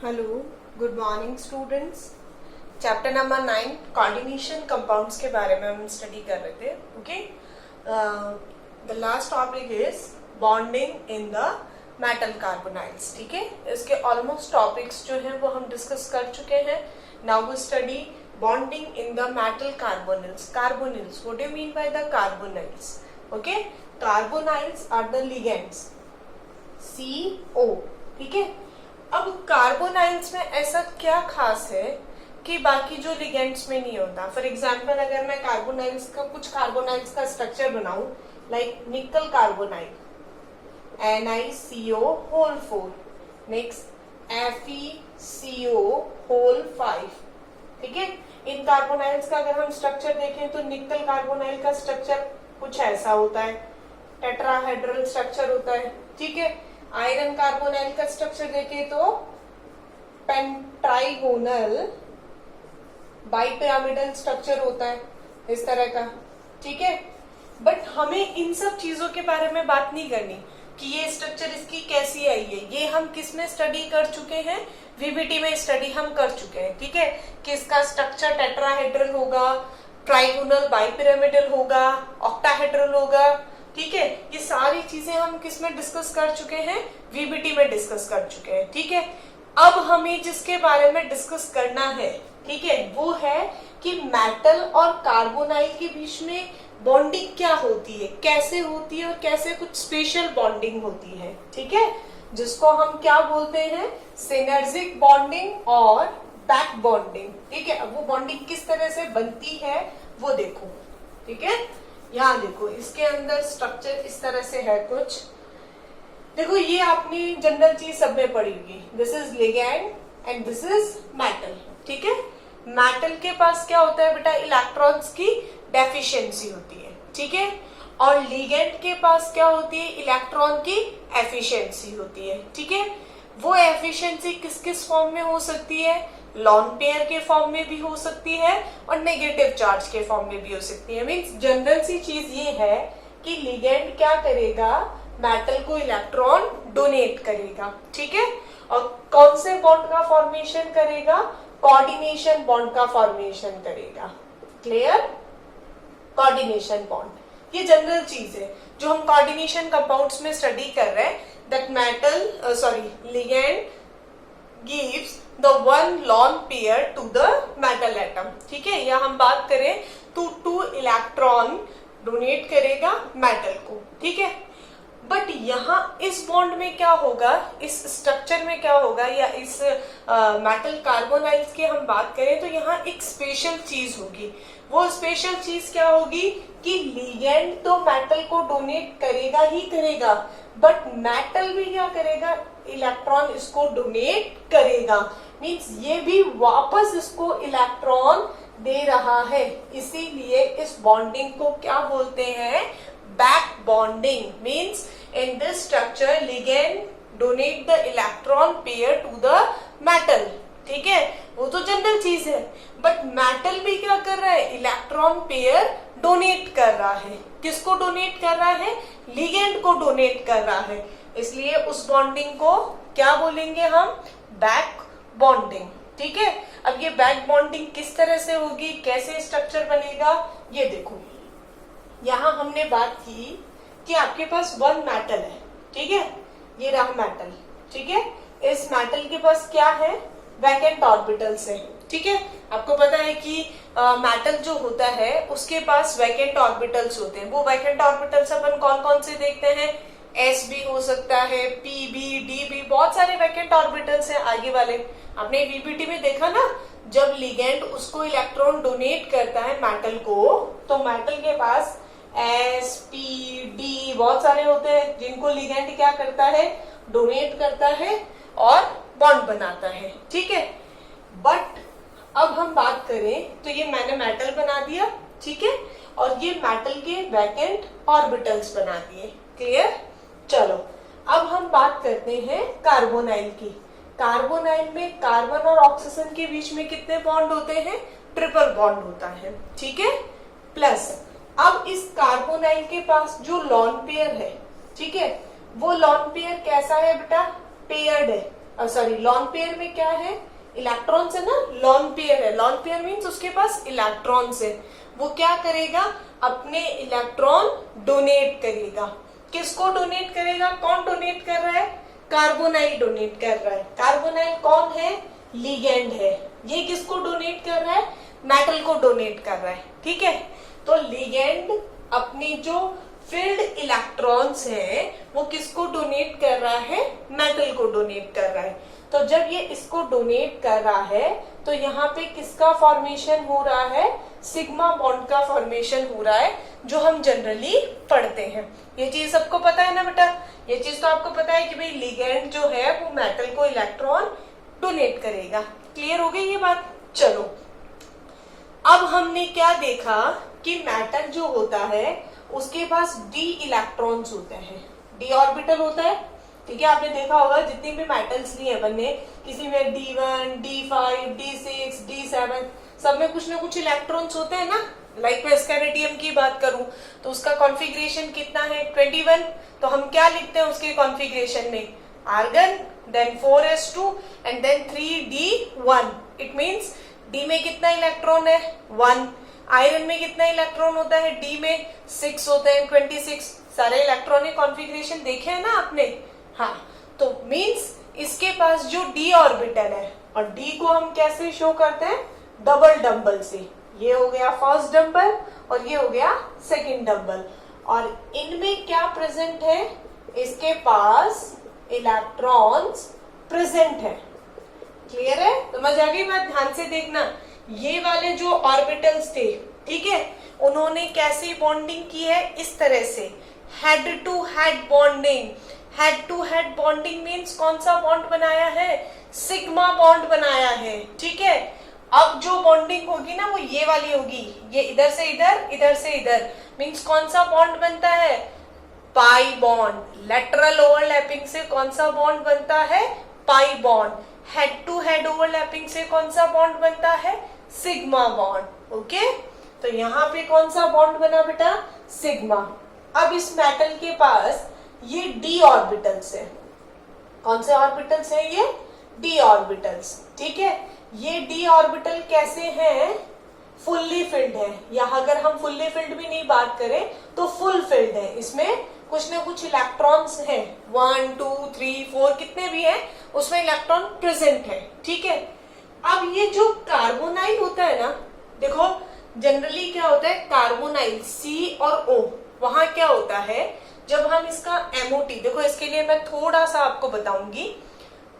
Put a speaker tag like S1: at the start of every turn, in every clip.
S1: Hello, good morning students. Chapter number 9 coordination compounds के बारे में हम स्टडी कर रहे थे। Okay, the last topic is bonding in the metal carbonyls. ठीक है, इसके ऑलमोस्ट टॉपिक्स जो हैं वो हम डिस्कस कर चुके हैं। Now we study bonding in the metal carbonyls. Carbonyls, what do you mean by the carbonyls? Okay, carbonyls are the ligands, CO। ठीक है, अब कार्बोनाइल्स में ऐसा क्या खास है कि बाकी जो लिगेंड्स में नहीं होता? फॉर एग्जाम्पल, अगर मैं कार्बोनाइल्स का कुछ कार्बोनाइल्स का स्ट्रक्चर बनाऊं, लाइक निकल कार्बोनाइल NiCO4, नेक्स्ट FeCO5। ठीक है, इन कार्बोनाइल्स का अगर हम स्ट्रक्चर देखें तो निकल कार्बोनाइल का स्ट्रक्चर कुछ ऐसा होता है, टेट्राहेड्रल स्ट्रक्चर होता है। ठीक है, आयरन कार्बोनाइल का स्ट्रक्चर देखें तो पेंट्राइगोनल बाइपिरामिडल स्ट्रक्चर होता है, इस तरह का। ठीक है, बट हमें इन सब चीजों के बारे में बात नहीं करनी कि ये स्ट्रक्चर इसकी कैसी आई है। ये हम किस में स्टडी कर चुके हैं? VBT में स्टडी हम कर चुके हैं। ठीक है, कि इसका स्ट्रक्चर टेट्राहेड्रल होगा, ट्राइगोनल बाइपिरामिडल होगा, ऑक्टाहेड्रल होगा। ठीक है, ये सारी चीजें हम किस में डिस्कस कर चुके हैं? VBT में डिस्कस कर चुके हैं। ठीक है, अब हमें जिसके बारे में डिस्कस करना है, ठीक है, वो है कि मेटल और कार्बोनाइल के बीच में बॉन्डिंग क्या होती है, कैसे होती है और कैसे कुछ स्पेशल बॉन्डिंग होती है। ठीक है, जिसको हम क्या बोलते हैं? सिनर्जिक बॉन्डिंग और बैक बॉन्डिंग। ठीक है, अब वो बॉन्डिंग किस तरह से बनती है वो देखो। ठीक है, यहाँ देखो, इसके अंदर स्ट्रक्चर इस तरह से है कुछ। देखो, ये आपने जनरल चीज सब में पढ़ी होगी। This is ligand and this is metal. ठीक है, मेटल के पास क्या होता है बेटा? इलेक्ट्रॉन्स की डेफिशिएंसी होती है। ठीक है, और लिगैंड के पास क्या होती है? इलेक्ट्रॉन की एफिशिएंसी होती है। ठीक है, वो एफिशिएंसी किस किस फॉर्म में हो सकती है? लॉन पेयर के फॉर्म में भी हो सकती है और नेगेटिव चार्ज के फॉर्म में भी हो सकती है। मीन्स जनरल सी चीज ये है कि लिगेंड क्या करेगा? मेटल को इलेक्ट्रॉन डोनेट करेगा। ठीक है, और कौन से बॉन्ड का फॉर्मेशन करेगा? कोऑर्डिनेशन बॉन्ड का फॉर्मेशन करेगा। क्लियर? कोऑर्डिनेशन बॉन्ड, ये जनरल चीज है जो हम कोऑर्डिनेशन कंपाउंड्स में स्टडी कर रहे हैं। That ligand gives the one lone pair to the metal atom। ठीक है, या हम बात करें तो 2 इलेक्ट्रॉन डोनेट करेगा मेटल को। ठीक है, बट यहाँ इस बॉन्ड में क्या होगा, इस स्ट्रक्चर में क्या होगा, या इस मेटल कार्बोनाइल्स की हम बात करें तो यहाँ एक स्पेशल चीज होगी। वो स्पेशल चीज क्या होगी कि लिगेंड तो मेटल को डोनेट करेगा ही करेगा, बट मेटल भी क्या करेगा? इलेक्ट्रॉन इसको डोनेट करेगा। मीन्स ये भी वापस इसको इलेक्ट्रॉन दे रहा है। इसीलिए इस बॉन्डिंग को क्या बोलते हैं? Back bonding. Means in this structure ligand donate the electron pair to the metal. ठीक है, वो तो जनरल चीज है, बट मेटल भी क्या कर रहा है? इलेक्ट्रॉन पेयर डोनेट कर रहा है। किसको डोनेट कर रहा है? लिगेंड को डोनेट कर रहा है। इसलिए उस बॉन्डिंग को क्या बोलेंगे हम? Back bonding. ठीक है, अब ये बैक बॉन्डिंग किस तरह से होगी, कैसे स्ट्रक्चर बनेगा, ये देखो। यहां हमने बात की कि आपके पास वन मेटल है। ठीक है, ये रहा मेटल। ठीक है, इस मेटल के पास क्या है? वैकेंट ऑर्बिटल्स है। ठीक है, आपको पता है कि मेटल जो होता है उसके पास वैकेंट ऑर्बिटल्स होते हैं। वो वैकेंट ऑर्बिटल्स अपन कौन कौन से देखते हैं? S भी हो सकता है, P भी, D भी, बहुत सारे वैकेंट ऑर्बिटल्स हैं आगे वाले। आपने VBT में देखा ना, जब लिगेंड उसको इलेक्ट्रॉन डोनेट करता है मेटल को, तो मेटल के पास S, P, D बहुत सारे होते हैं जिनको लिगेंड क्या करता है? डोनेट करता है और बॉन्ड बनाता है। ठीक है, बट अब हम बात करें तो ये मैंने मेटल बना दिया। ठीक है, और ये मेटल के वैकेंट ऑर्बिटल्स बना दिए। क्लियर? चलो, अब हम बात करते हैं कार्बोनाइल की। कार्बोनाइल में कार्बन और ऑक्सीजन के बीच में कितने बॉन्ड होते हैं? ट्रिपल बॉन्ड होता है। ठीक है, प्लस अब इस कार्बोनाइल के पास जो लॉन पेयर है, ठीक है, वो लॉन पेयर कैसा है बेटा? पेयर्ड है। सॉरी लॉन पेयर में क्या है, इलेक्ट्रॉन्स है ना, लॉन पेयर है, लॉन पेयर मीन्स उसके पास इलेक्ट्रॉन्स है, वो क्या करेगा, अपने इलेक्ट्रॉन डोनेट करेगा। किसको डोनेट करेगा, कौन डोनेट कर रहा है, कार्बोनाइल डोनेट कर रहा है। कार्बोनाइल कौन है, लिगेंड है। ये किसको डोनेट कर रहा है, मेटल को डोनेट कर रहा है, ठीक है। तो लिगेंड अपनी जो फील्ड इलेक्ट्रॉन्स हैं वो किसको डोनेट कर रहा है, मेटल को डोनेट कर रहा है। तो जब ये इसको डोनेट कर रहा है तो यहाँ पे किसका फॉर्मेशन हो रहा है, सिग्मा बॉन्ड का फॉर्मेशन हो रहा है, जो हम जनरली पढ़ते हैं। ये चीज सबको पता है ना बेटा, ये चीज तो आपको पता है कि भाई लिगेंड जो है वो मेटल को इलेक्ट्रॉन डोनेट करेगा। क्लियर हो गई ये बात। चलो अब हमने क्या देखा कि मेटल जो होता है उसके पास डी इलेक्ट्रॉन्स होते हैं, डी ऑर्बिटल होता है, ठीक है। आपने देखा होगा जितनी भी मेटल्स लिए अपन ने, किसी में D1, D5, D6, D7, सब में कुछ ना कुछ इलेक्ट्रॉन्स होते हैं ना। लाइक मैं स्कैरेडियम की बात करूं तो उसका कॉन्फ़िगरेशन कितना है, 21। तो हम क्या लिखते हैं उसके कॉन्फ़िगरेशन में, argon, then 4s2 and then 3d1। It means D में कितना इलेक्ट्रॉन है, 1। आयरन में कितना इलेक्ट्रॉन होता है, D में 6 होते हैं, 26। सारे इलेक्ट्रॉनिक कॉन्फ़िगरेशन देखे हैं ना आपने। हाँ, तो मीन्स इसके पास जो D ऑर्बिटल है, और D को हम कैसे शो करते हैं, डबल डंबल से। ये हो गया फर्स्ट डंबल और ये हो गया सेकंड डंबल। और इनमें क्या प्रेजेंट है, इसके पास इलेक्ट्रॉन्स प्रेजेंट है। क्लियर है, समझ आ गई बात, ध्यान से देखना। ये वाले जो ऑर्बिटल्स थे, ठीक है, उन्होंने कैसी बॉन्डिंग की है, इस तरह से head to head bonding. Head to head bonding means कौन सा बॉन्ड बनाया है, सिग्मा बॉन्ड बनाया है, ठीक है। अब जो बॉन्डिंग होगी ना वो ये वाली होगी, ये इधर से इधर, इधर से इधर, मीन्स कौन सा बॉन्ड बनता है, पाई बॉन्ड। लेटरल ओवरलैपिंग से कौन सा बॉन्ड बनता है, pi bond. Head to head overlapping से कौन सा बॉन्ड बनता है, सिग्मा बॉन्ड। ओके, तो यहाँ पे कौन सा बॉन्ड बना बेटा, सिग्मा। अब इस मेटल के पास ये डी ऑर्बिटल्स है। कौन से ऑर्बिटल्स है ये, डी ऑर्बिटल्स, ठीक है। ये डी ऑर्बिटल कैसे हैं, फुल्ली फिल्ड है, या अगर हम फुल्ली फिल्ड भी नहीं बात करें तो फुल फिल्ड है। इसमें कुछ ना कुछ इलेक्ट्रॉन्स हैं, 1, 2, 3, 4 कितने भी हैं, उसमें इलेक्ट्रॉन प्रेजेंट है, ठीक है। अब ये जो कार्बोनाइल होता है ना, देखो जनरली क्या होता है, कार्बोनाइल C और O, वहां क्या होता है, जब हम इसका MOT, देखो इसके लिए मैं थोड़ा सा आपको बताऊंगी।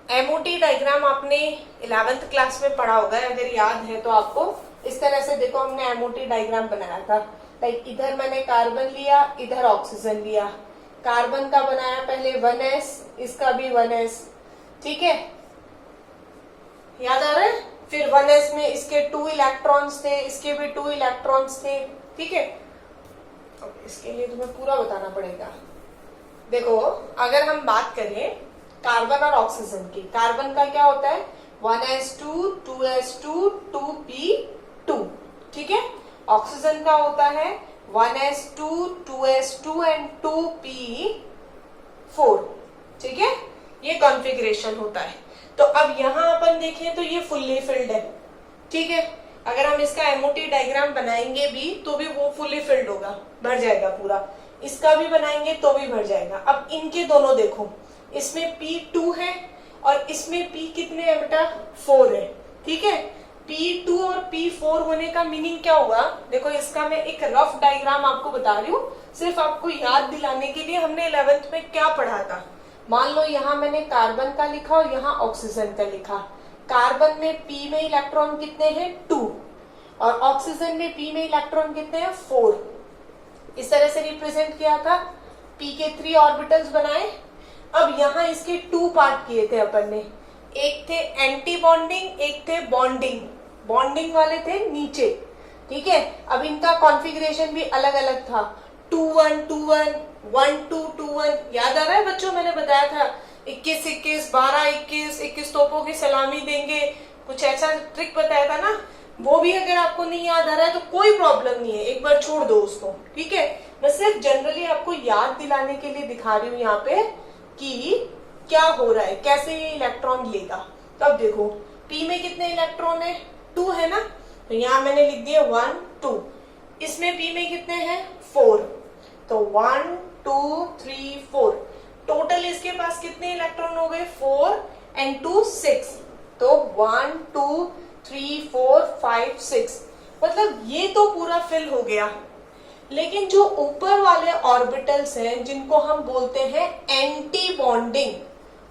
S1: MOT डायग्राम आपने 11th क्लास में पढ़ा होगा, अगर याद है तो आपको। इस तरह से देखो हमने MOT डायग्राम बनाया था। लाइक इधर मैंने कार्बन लिया, इधर ऑक्सीजन लिया। कार्बन का बनाया पहले 1s, इसका भी 1s, ठीक है, याद आ रहा है। फिर 1s में इसके 2 इलेक्ट्रॉन्स थे, इसके भी 2 इलेक्ट्रॉन्स थे, ठीक है। अब इसके लिए तुम्हें पूरा बताना पड़ेगा। देखो अगर हम बात करें कार्बन और ऑक्सीजन की, कार्बन का क्या होता है, 1s2, 2s2, 2p2, ठीक है। ऑक्सीजन का होता है 1s2, 2s2 एंड 2p4, ठीक है। ये कॉन्फ़िगरेशन होता है। तो अब यहाँ अपन देखें तो ये फुल्ली फिल्ड है, ठीक है। अगर हम इसका MOT डायग्राम बनाएंगे भी तो भी वो फुल्ली फिल्ड होगा, भर जाएगा पूरा। इसका भी बनाएंगे तो भी भर जाएगा। अब इनके दोनों देखो, इसमें P2 है और इसमें P कितने है बेटा, 4 है, ठीक है। P2 और P4 होने का मीनिंग क्या होगा, देखो इसका मैं एक रफ डायग्राम आपको बता रही हूँ, सिर्फ आपको याद दिलाने के लिए। हमने 11th में क्या पढ़ा था, मान लो यहाँ मैंने कार्बन का लिखा और यहाँ ऑक्सीजन का लिखा। कार्बन में P में इलेक्ट्रॉन कितने हैं, 2, और ऑक्सीजन में P में इलेक्ट्रॉन कितने हैं, 4। इस तरह से रिप्रेजेंट किया था। P के 3 ऑर्बिटल्स बनाए। अब यहाँ इसके 2 पार्ट किए थे अपन ने, एक थे एंटी बॉन्डिंग, एक थे बॉन्डिंग। बॉन्डिंग वाले थे नीचे, ठीक है। अब इनका कॉन्फ़िगरेशन भी अलग अलग था, 2-1, 2-1, 1-2, 2-1। याद आ रहा है बच्चों, मैंने बताया था 21, 21, 12, 21, 21 तोपों की सलामी देंगे, कुछ ऐसा ट्रिक बताया था ना। वो भी अगर आपको नहीं याद आ रहा है तो कोई प्रॉब्लम नहीं है, एक बार छोड़ दो उसको, ठीक है। मैं सिर्फ जनरली आपको याद दिलाने के लिए दिखा रही हूँ यहाँ पे कि क्या हो रहा है, कैसे ये इलेक्ट्रॉन लेगा। तो अब देखो p में कितने इलेक्ट्रॉन है, 2 है ना, तो यहां मैंने लिख दिया 1 2। इसमें p में कितने हैं, 4, तो 1 2 3 4, टोटल इसके पास कितने इलेक्ट्रॉन हो गए, 4 एंड 2 6, तो 1 2 3 4 5 6, मतलब ये तो पूरा फिल हो गया। लेकिन जो ऊपर वाले ऑर्बिटल्स हैं जिनको हम बोलते हैं एंटी बॉन्डिंग,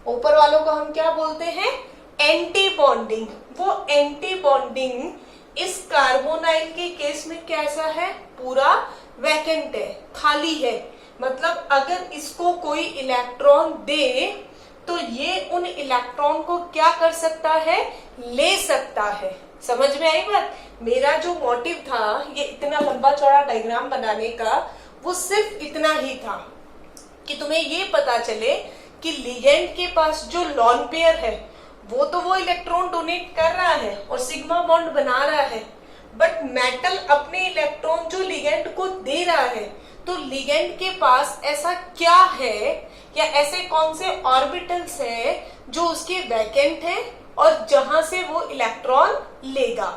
S1: ऊपर वालों को हम क्या बोलते हैं, एंटी बॉन्डिंग, वो एंटी बॉन्डिंग इस कार्बोनाइल के केस में कैसा है, पूरा वैकेंट है, खाली है। मतलब अगर इसको कोई इलेक्ट्रॉन दे तो ये उन इलेक्ट्रॉन को क्या कर सकता है, ले सकता है। समझ में आई बात। मेरा जो मोटिव था ये इतना लंबा चौड़ा डायग्राम बनाने का, वो सिर्फ इतना ही था कि तुम्हें ये पता चले कि लिगेंड के पास जो लॉन पेयर है वो इलेक्ट्रॉन डोनेट कर रहा है और सिग्मा बॉन्ड बना रहा है, बट मेटल अपने इलेक्ट्रॉन जो लिगेंड को दे रहा है, तो लिगेंड के पास ऐसा क्या है या ऐसे कौन से ऑर्बिटल्स हैं जो उसके वैकेंट हैं और जहां से वो इलेक्ट्रॉन लेगा।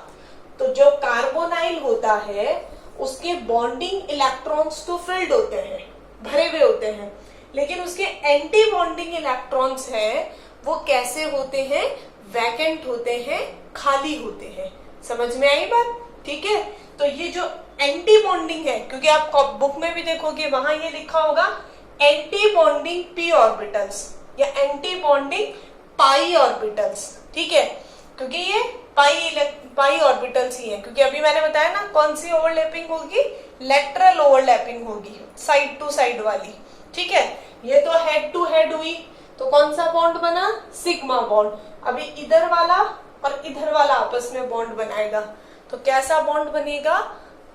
S1: तो जो कार्बोनाइल होता है उसके बॉन्डिंग इलेक्ट्रॉन्स तो फिल्ड होते हैं, भरे हुए होते हैं, लेकिन उसके एंटी बॉन्डिंग इलेक्ट्रॉन्स हैं वो कैसे होते हैं, वैकेंट होते हैं, खाली होते हैं। समझ में आई बात, ठीक है। तो ये जो एंटी बॉन्डिंग है, क्योंकि आप बुक में भी देखोगे वहां ये लिखा होगा एंटी बॉन्डिंग p ऑर्बिटल्स या एंटी बॉन्डिंग पाई ऑर्बिटल्स, ठीक है, क्योंकि ये पाई ऑर्बिटल्स ही है। क्योंकि अभी मैंने बताया ना कौन सी ओवरलैपिंग होगी, लेटरल ओवरलैपिंग होगी, साइड टू साइड वाली, ठीक है। ये तो हेड टू हेड हुई, तो कौन सा बॉन्ड बना, सिग्मा बॉन्ड। अभी इधर वाला और इधर वाला आपस में बॉन्ड बनाएगा, तो कैसा बॉन्ड बनेगा,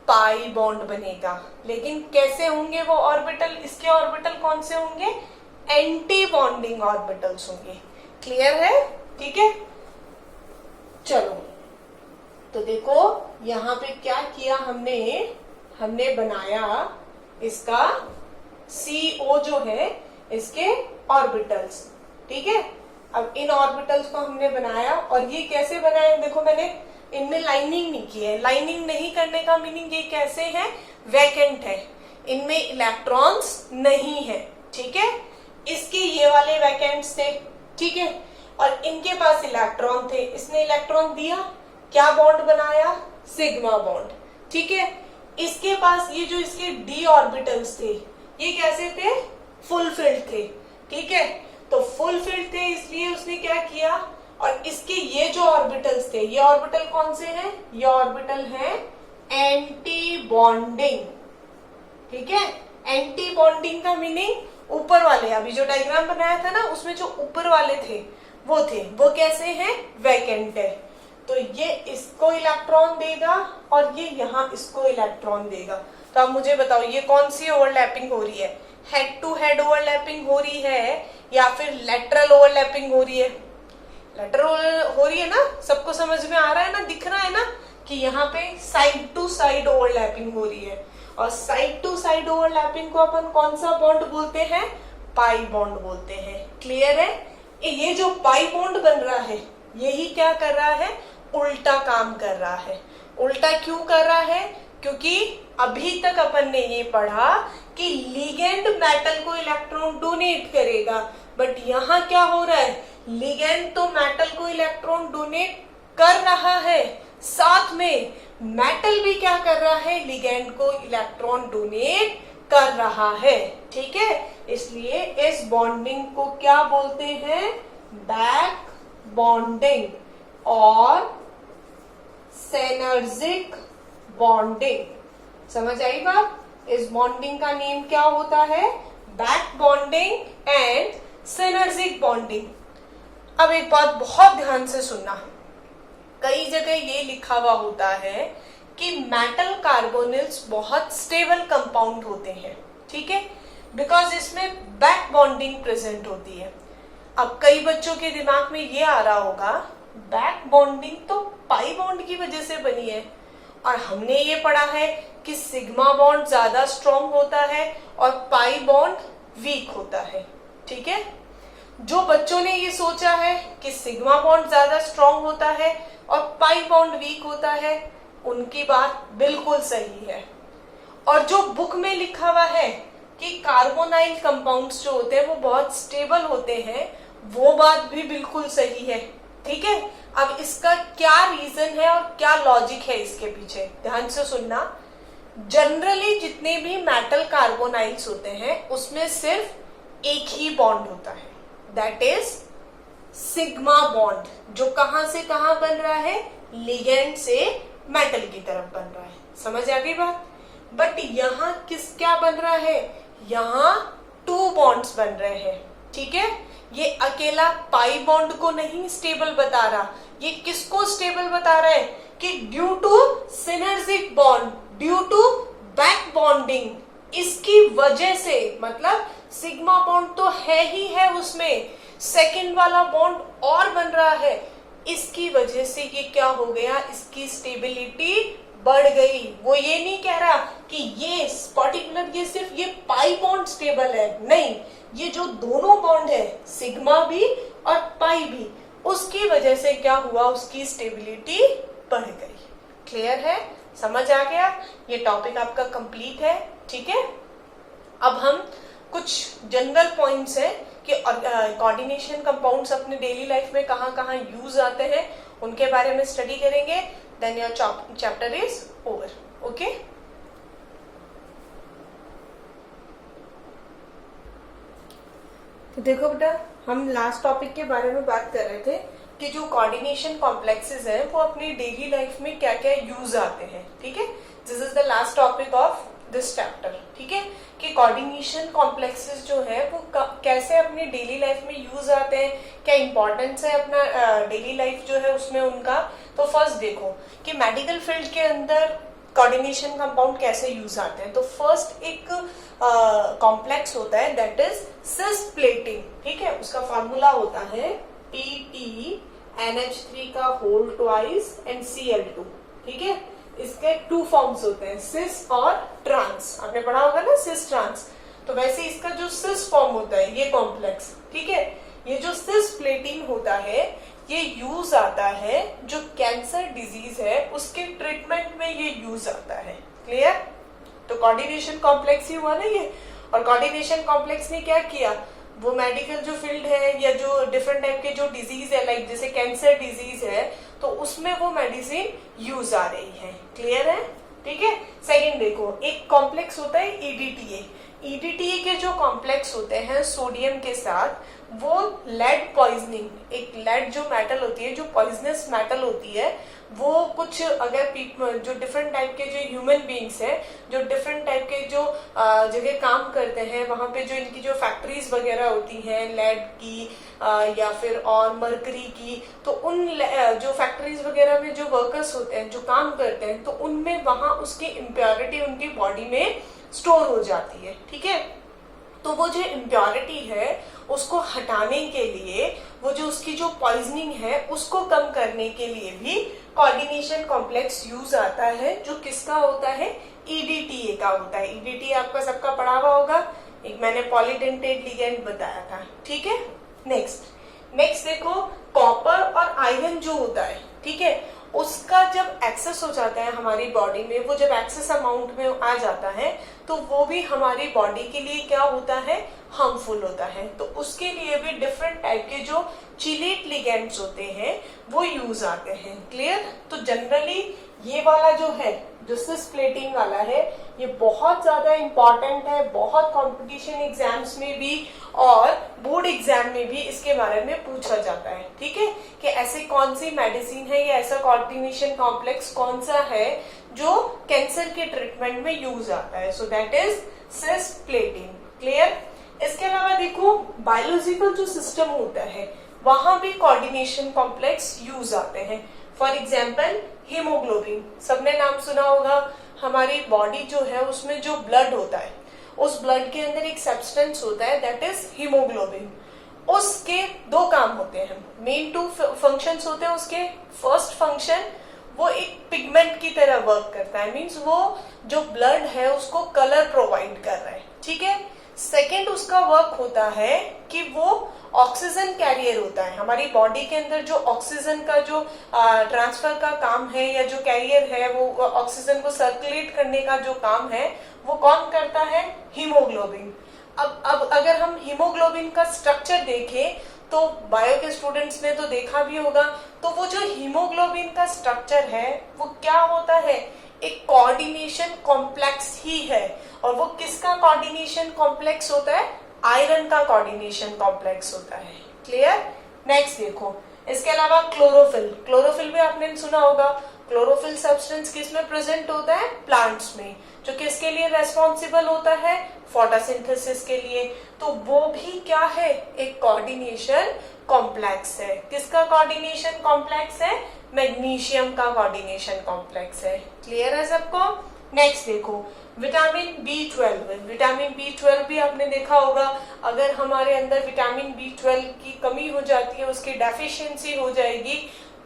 S1: पाई बॉन्ड बनेगा। लेकिन कैसे होंगे वो ऑर्बिटल, इसके ऑर्बिटल कौन से होंगे, एंटी बॉन्डिंग ऑर्बिटल्स होंगे। क्लियर है, ठीक है। चलो तो देखो यहाँ पे क्या किया हमने बनाया इसका CO जो है इसके ऑर्बिटल्स, ठीक है। अब इन ऑर्बिटल्स को हमने बनाया, और ये कैसे बनाए, देखो मैंने इनमें लाइनिंग नहीं की है। लाइनिंग नहीं करने का मीनिंग ये कैसे है, वैकेंट है, इनमें इलेक्ट्रॉन्स नहीं है, ठीक है। इसके ये वाले वैकेंट्स थे, ठीक है, और इनके पास इलेक्ट्रॉन थे, इसने इलेक्ट्रॉन दिया, क्या बॉन्ड बनाया, सिग्मा बॉन्ड, ठीक है। इसके पास ये जो इसके d ऑर्बिटल्स थे ये कैसे थे, फुलफिल्ड थे, ठीक है। तो फुलफिल्ड थे इसलिए उसने क्या किया, और इसके ये जो ऑर्बिटल्स थे, ये ऑर्बिटल कौन से हैं, ये ऑर्बिटल हैं एंटी बॉन्डिंग, ठीक है। एंटी बॉन्डिंग का मीनिंग ऊपर वाले, अभी जो डायग्राम बनाया था ना उसमें जो ऊपर वाले थे वो कैसे हैं, वैकेंट है। तो ये इसको इलेक्ट्रॉन देगा और ये यहाँ इसको इलेक्ट्रॉन देगा। तो अब मुझे बताओ ये कौन सी ओवरलैपिंग हो रही है, हेड टू हेड ओवरलैपिंग हो रही है या फिर लेटरल ओवरलैपिंग हो रही है। लेटरल हो रही है ना, सबको समझ में आ रहा है ना, दिख रहा है ना कि यहाँ पे साइड टू साइड ओवरलैपिंग हो रही है। और साइड टू साइड ओवरलैपिंग को अपन कौन सा बॉन्ड बोलते हैं, पाई बॉन्ड बोलते हैं। क्लियर है। ये जो पाई बॉन्ड बन रहा है यही क्या कर रहा है, उल्टा काम कर रहा है। उल्टा क्यों कर रहा है, क्योंकि अभी तक अपन ने ये पढ़ा कि लिगेंड मेटल को इलेक्ट्रॉन डोनेट करेगा, बट यहाँ क्या हो रहा है, लिगेंड तो मेटल को इलेक्ट्रॉन डोनेट कर रहा है, साथ में मेटल भी क्या कर रहा है, लिगेंड को इलेक्ट्रॉन डोनेट कर रहा है, ठीक है। इसलिए इस बॉन्डिंग को क्या बोलते हैं, बैक बॉन्डिंग और सिनर्जिक बॉन्डिंग। समझ आई बात। इस बॉन्डिंग का नेम क्या होता है, back bonding and synergic bonding. अब एक बात बहुत ध्यान से सुनना, कई जगह ये लिखा हुआ होता है कि मेटल कार्बोनिल्स बहुत स्टेबल कंपाउंड होते हैं, ठीक है, बिकॉज इसमें बैक बॉन्डिंग प्रेजेंट होती है। अब कई बच्चों के दिमाग में ये आ रहा होगा बैक बॉन्डिंग तो पाई बॉन्ड की वजह से बनी है, और हमने ये पढ़ा है कि सिग्मा बॉन्ड ज्यादा स्ट्रॉन्ग होता है और पाई बॉन्ड वीक होता है, ठीक है। जो बच्चों ने ये सोचा है कि सिग्मा बॉन्ड ज्यादा स्ट्रांग होता है और पाई बॉन्ड वीक होता है, उनकी बात बिल्कुल सही है। और जो बुक में लिखा हुआ है कि कार्बोनाइल कंपाउंड्स जो होते हैं वो बहुत स्टेबल होते हैं, वो बात भी बिल्कुल सही है। ठीक है, अब इसका क्या रीजन है और क्या लॉजिक है इसके पीछे, ध्यान से सुनना। जनरली जितने भी मेटल कार्बोनाइल्स होते हैं उसमें सिर्फ एक ही बॉन्ड होता है, दैट इज सिग्मा बॉन्ड, जो कहां से कहां बन रहा है, लिगेंड से मेटल की तरफ बन रहा है। समझ आ गई बात? बट यहाँ क्या बन रहा है, यहाँ 2 बॉन्ड्स बन रहे हैं। ठीक है, ये अकेला पाई बॉन्ड को नहीं स्टेबल बता रहा, ये किसको स्टेबल बता रहा है कि due to synergic bond, due to back bonding, इसकी वजह से, मतलब सिग्मा बॉन्ड तो है ही है उसमें, सेकंड वाला बॉन्ड और बन रहा है, इसकी वजह से ये क्या हो गया, इसकी स्टेबिलिटी बढ़ गई। वो ये नहीं कह रहा कि ये पर्टिकुलर ये सिर्फ ये पाई बॉन्ड स्टेबल है, नहीं, ये जो दोनों बॉन्ड है सिग्मा भी और पाई भी, उसकी वजह से क्या हुआ, उसकी स्टेबिलिटी बढ़ गई। क्लियर है, समझ आ गया? ये टॉपिक आपका कंप्लीट है। ठीक है, अब हम कुछ जनरल पॉइंट्स हैं कि कोऑर्डिनेशन कंपाउंड्स अपने डेली लाइफ में कहाँ कहाँ यूज आते हैं, उनके बारे में स्टडी करेंगे। Then your chapter is over. Okay, तो देखो बेटा, हम लास्ट टॉपिक के बारे में बात कर रहे थे कि जो कोऑर्डिनेशन कॉम्प्लेक्सेस हैं वो अपनी डेली लाइफ में क्या क्या यूज आते हैं। ठीक है, this is the last topic of this chapter. ठीक है, कि कोऑर्डिनेशन कॉम्प्लेक्सेस जो है वो कैसे अपनी डेली लाइफ में यूज आते हैं, क्या इंपॉर्टेंस है अपना डेली लाइफ जो है उसमें उनका। तो फर्स्ट देखो कि मेडिकल फील्ड के अंदर कोऑर्डिनेशन कंपाउंड कैसे यूज आते हैं। तो फर्स्ट एक कॉम्प्लेक्स होता है दैट इज सिस प्लेटिंग। ठीक है, उसका फॉर्मूला होता है PTNH3 का होल ट्वाइस एंड Cl2। ठीक है, इसके 2 फॉर्म्स होते हैं, सिस और ट्रांस। आपने पढ़ा होगा ना सिस ट्रांस, तो वैसे इसका जो सिस फॉर्म होता है ये कॉम्प्लेक्स, ठीक है, ये जो सिस प्लेटिंग होता है ये यूज आता है जो कैंसर डिजीज है उसके ट्रीटमेंट में ये यूज आता है। क्लियर? तो कोऑर्डिनेशन कॉम्प्लेक्स ही हुआ ना ये। और कोऑर्डिनेशन कॉम्प्लेक्स ने क्या किया, वो मेडिकल जो फील्ड है या जो डिफरेंट टाइप के जो डिजीज है, लाइक जैसे कैंसर डिजीज है, तो उसमें वो मेडिसिन यूज आ रही है। क्लियर है? ठीक है। सेकंड देखो, एक कॉम्प्लेक्स होता है EDTA। EDTA के जो कॉम्प्लेक्स होते हैं सोडियम के साथ, वो लेड पॉइजनिंग, एक लेड जो मेटल होती है, जो पॉइजनस मेटल होती है, वो कुछ अगर जो डिफरेंट टाइप के जो ह्यूमन बींग्स हैं, जो डिफरेंट टाइप के जो जगह काम करते हैं, वहां पे जो इनकी जो फैक्ट्रीज वगैरह होती हैं लेड की या फिर और मरकरी की, तो उन जो फैक्ट्रीज वगैरह में जो वर्कर्स होते हैं, जो काम करते हैं, तो उनमें वहां उसकी इम्प्योरिटी उनकी बॉडी में स्टोर हो जाती है। ठीक है, तो वो जो इम्प्योरिटी है उसको हटाने के लिए, वो जो उसकी जो पॉइजनिंग है उसको कम करने के लिए भी कोऑर्डिनेशन कॉम्प्लेक्स यूज आता है, जो किसका होता है, EDTA का होता है। EDTA आपका सबका पढ़ा हुआ होगा, एक मैंने पॉलीडेंटेट लिगेंड बताया था। ठीक है, नेक्स्ट देखो, कॉपर और आयरन जो होता है, ठीक है, उसका जब एक्सेस हो जाता है हमारी बॉडी में, वो जब एक्सेस अमाउंट में आ जाता है, तो वो भी हमारी बॉडी के लिए क्या होता है, हार्मफुल होता है। तो उसके लिए भी डिफरेंट टाइप के जो चिलेट लिगेंड्स होते हैं वो यूज आते हैं। क्लियर? तो जनरली ये वाला जो है, जो सिस प्लेटिंग वाला है, ये बहुत ज्यादा इंपॉर्टेंट है, बहुत कंपटीशन एग्जाम्स में भी और बोर्ड एग्जाम में भी इसके बारे में पूछा जाता है। ठीक है, कि ऐसे कौन सी मेडिसिन है या ऐसा कोऑर्डिनेशन कॉम्प्लेक्स कौन सा है जो कैंसर के ट्रीटमेंट में यूज आता है। So that is sis plating. Clear? इसके अलावा देखो, बायोलॉजिकल जो सिस्टम होता है वहां भी कोऑर्डिनेशन कॉम्प्लेक्स यूज आते हैं। फॉर एग्जाम्पल हीमोग्लोबिन, सबने नाम सुना होगा। हमारी बॉडी जो है उसमें जो ब्लड होता है, उस ब्लड के अंदर एक सब्सटेंस होता है दैट इज हीमोग्लोबिन। उसके 2 काम होते हैं, मेन 2 फंक्शंस होते हैं उसके। फर्स्ट फंक्शन, वो एक पिगमेंट की तरह वर्क करता है, मीन्स वो जो ब्लड है उसको कलर प्रोवाइड कर रहा है। ठीक है। सेकेंड उसका वर्क होता है कि वो ऑक्सीजन कैरियर होता है। हमारी बॉडी के अंदर जो ऑक्सीजन का जो ट्रांसफर का काम है या जो कैरियर है, वो ऑक्सीजन को सर्कुलेट करने का जो काम है वो कौन करता है? हीमोग्लोबिन। अब अगर हम हीमोग्लोबिन का स्ट्रक्चर देखें तो बायो के स्टूडेंट्स ने तो देखा भी होगा, तो वो जो हीमोग्लोबिन का स्ट्रक्चर है वो क्या होता है? एक कोऑर्डिनेशन कॉम्प्लेक्स ही है। और वो किसका कोऑर्डिनेशन कॉम्प्लेक्स होता है? आयरन का कोऑर्डिनेशन कॉम्प्लेक्स होता है। क्लियर? नेक्स्ट देखो, इसके अलावा क्लोरोफिल, क्लोरोफिल भी आपने सुना होगा। क्लोरोफिल सब्सटेंस किस में प्रेजेंट होता है? प्लांट्स में। जो किसके लिए रेस्पॉन्सिबल होता है? फोटोसिंथेसिस के लिए। तो वो भी क्या है? एक कोऑर्डिनेशन कॉम्प्लेक्स है। किसका कोऑर्डिनेशन कॉम्प्लेक्स है? मैग्नीशियम का कोऑर्डिनेशन कॉम्प्लेक्स है। क्लियर है सबको? नेक्स्ट देखो, विटामिन B12। विटामिन B12 भी आपने देखा होगा, अगर हमारे अंदर विटामिन B12 की कमी हो जाती है, उसकी डेफिशिएंसी हो जाएगी,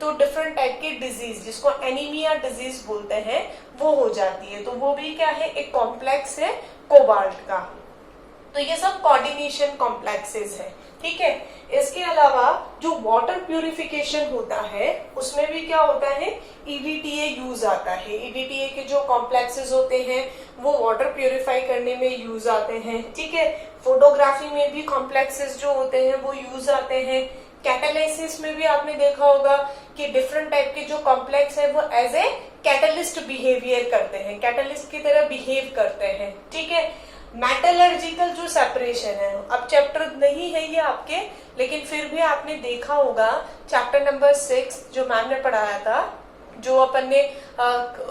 S1: तो डिफरेंट टाइप की डिजीज, जिसको एनीमिया डिजीज बोलते हैं, वो हो जाती है। तो वो भी क्या है? एक कॉम्प्लेक्स है कोबाल्ट का। तो ये सब कोऑर्डिनेशन कॉम्प्लेक्सेस है। ठीक है? इसके अलावा जो वाटर प्यूरिफिकेशन होता है उसमें भी क्या होता है? EDTA यूज आता है। EDTA के जो कॉम्प्लेक्सेस होते हैं वो वाटर प्यूरिफाई करने में यूज आते हैं। ठीक है? फोटोग्राफी में भी कॉम्प्लेक्सेस जो होते हैं वो यूज आते हैं। कैटालिसिस में भी आपने देखा होगा कि डिफरेंट टाइप के जो कॉम्प्लेक्स है वो एज ए कैटलिस्ट बिहेवियर करते हैं, कैटलिस्ट की तरह बिहेव करते हैं। ठीक है? मेटलर्जिकल जो सेपरेशन है, अब चैप्टर नहीं है ये आपके, लेकिन फिर भी आपने देखा होगा चैप्टर नंबर 6 जो मैम ने पढ़ाया था, जो अपन ने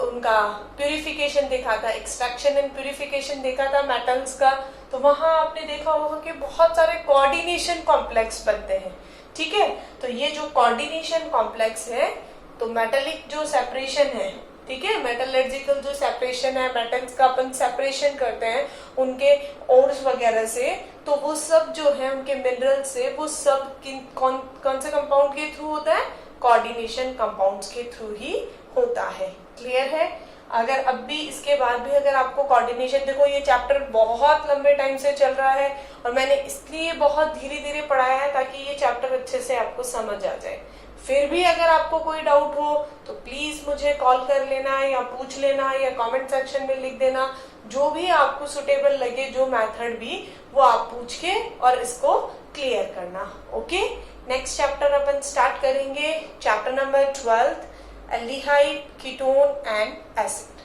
S1: उनका प्यूरिफिकेशन देखा था, एक्सट्रैक्शन एंड प्यूरिफिकेशन देखा था मेटल्स का, तो वहां आपने देखा होगा कि बहुत सारे कोऑर्डिनेशन कॉम्प्लेक्स बनते हैं। ठीक है? तो ये जो कोऑर्डिनेशन कॉम्प्लेक्स है, तो मेटलिक जो सेपरेशन है, ठीक है, मेटलर्जिकल जो सेपरेशन है, मेटल्स का अपन सेपरेशन करते हैं उनके ओर्स वगैरह से, तो वो सब जो है उनके मिनरल से, वो सब कौन से कंपाउंड के थ्रू होता है? कोऑर्डिनेशन कंपाउंड्स के थ्रू ही होता है। क्लियर है? अगर अब भी इसके बाद भी अगर आपको कोऑर्डिनेशन, देखो ये चैप्टर बहुत लंबे टाइम से चल रहा है और मैंने इसलिए बहुत धीरे धीरे पढ़ाया है ताकि ये चैप्टर अच्छे से आपको समझ आ जाए। फिर भी अगर आपको कोई डाउट हो तो प्लीज मुझे कॉल कर लेना या पूछ लेना या कमेंट सेक्शन में लिख देना, जो भी आपको सुटेबल लगे, जो मेथड भी, वो आप पूछ के और इसको क्लियर करना। ओके? नेक्स्ट चैप्टर अपन स्टार्ट करेंगे, chapter number 12, aldehyde, ketone and acid.